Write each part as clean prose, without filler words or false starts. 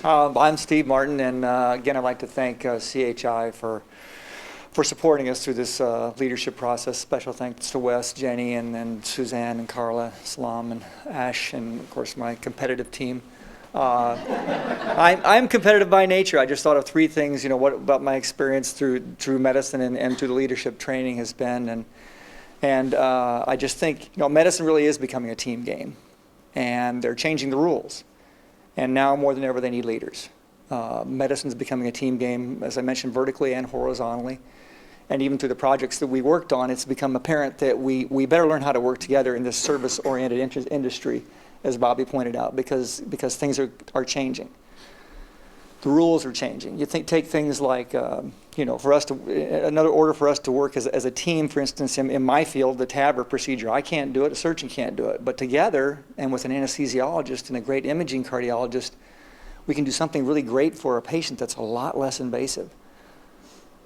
I'm Steve Martin, and again, I'd like to thank CHI for supporting us through this leadership process. Special thanks to Wes, Jenny, and Suzanne, and Carla, Salam, and Ash, and of course my competitive team. I'm competitive by nature. I just thought of three things, what about my experience through medicine and through the leadership training has been, and I just think, medicine really is becoming a team game, and they're changing the rules. And now more than ever, they need leaders. Medicine is becoming a team game, as I mentioned, vertically and horizontally. And even through the projects that we worked on, it's become apparent that we better learn how to work together in this service-oriented industry, as Bobby pointed out, because things are changing. The rules are changing. You take things like, for us to, another order for us to work as a team, for instance, in my field, the TAVR procedure, I can't do it, a surgeon can't do it. But together, and with an anesthesiologist and a great imaging cardiologist, we can do something really great for a patient that's a lot less invasive.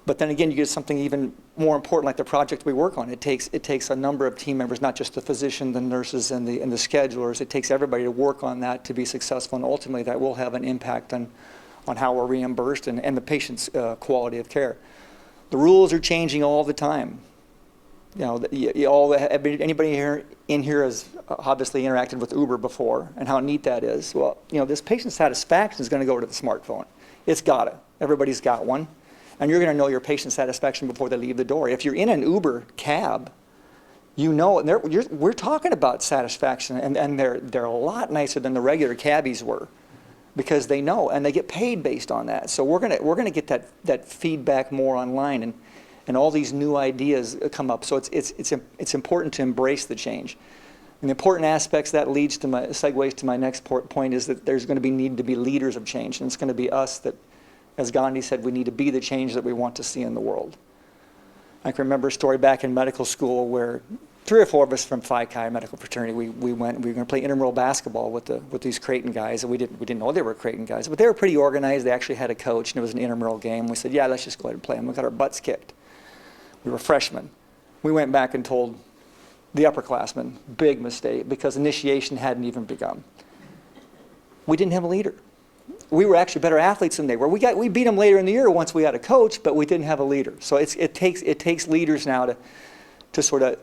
But then again, you get something even more important, like the project we work on. It takes a number of team members, not just the physician, the nurses, and the schedulers. It takes everybody to work on that to be successful, and ultimately that will have an impact on how we're reimbursed and the patient's quality of care. The rules are changing all the time. Anybody in here has obviously interacted with Uber before, and how neat that is. Well, this patient satisfaction is going to go to the smartphone. It's got it. Everybody's got one. And you're going to know your patient satisfaction before they leave the door. If you're in an Uber cab, and we're talking about satisfaction, and they're a lot nicer than the regular cabbies were, because they know, and they get paid based on that. So we're gonna get that feedback more online, and all these new ideas come up. So it's important to embrace the change. And the important aspects that segues to my next point is that there's going to need to be leaders of change, and it's going to be us that, as Gandhi said, we need to be the change that we want to see in the world. I can remember a story back in medical school where 3 or 4 of us from Phi Chi medical fraternity, we were going to play intramural basketball with these Creighton guys, and we didn't know they were Creighton guys, but they were pretty organized. They actually had a coach, and it was an intramural game. We said, yeah, let's just go ahead and play. And we got our butts kicked. We were freshmen. We went back and told the upperclassmen, big mistake, because initiation hadn't even begun. We didn't have a leader. We were actually better athletes than they were. We beat them later in the year once we had a coach, but we didn't have a leader. So it takes leaders now to sort of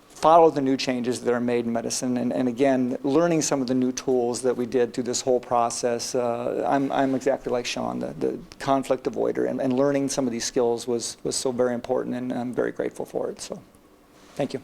follow the new changes that are made in medicine, and again, learning some of the new tools that we did through this whole process. I'm exactly like Sean, the conflict avoider, and learning some of these skills was so very important, and I'm very grateful for it. So, thank you.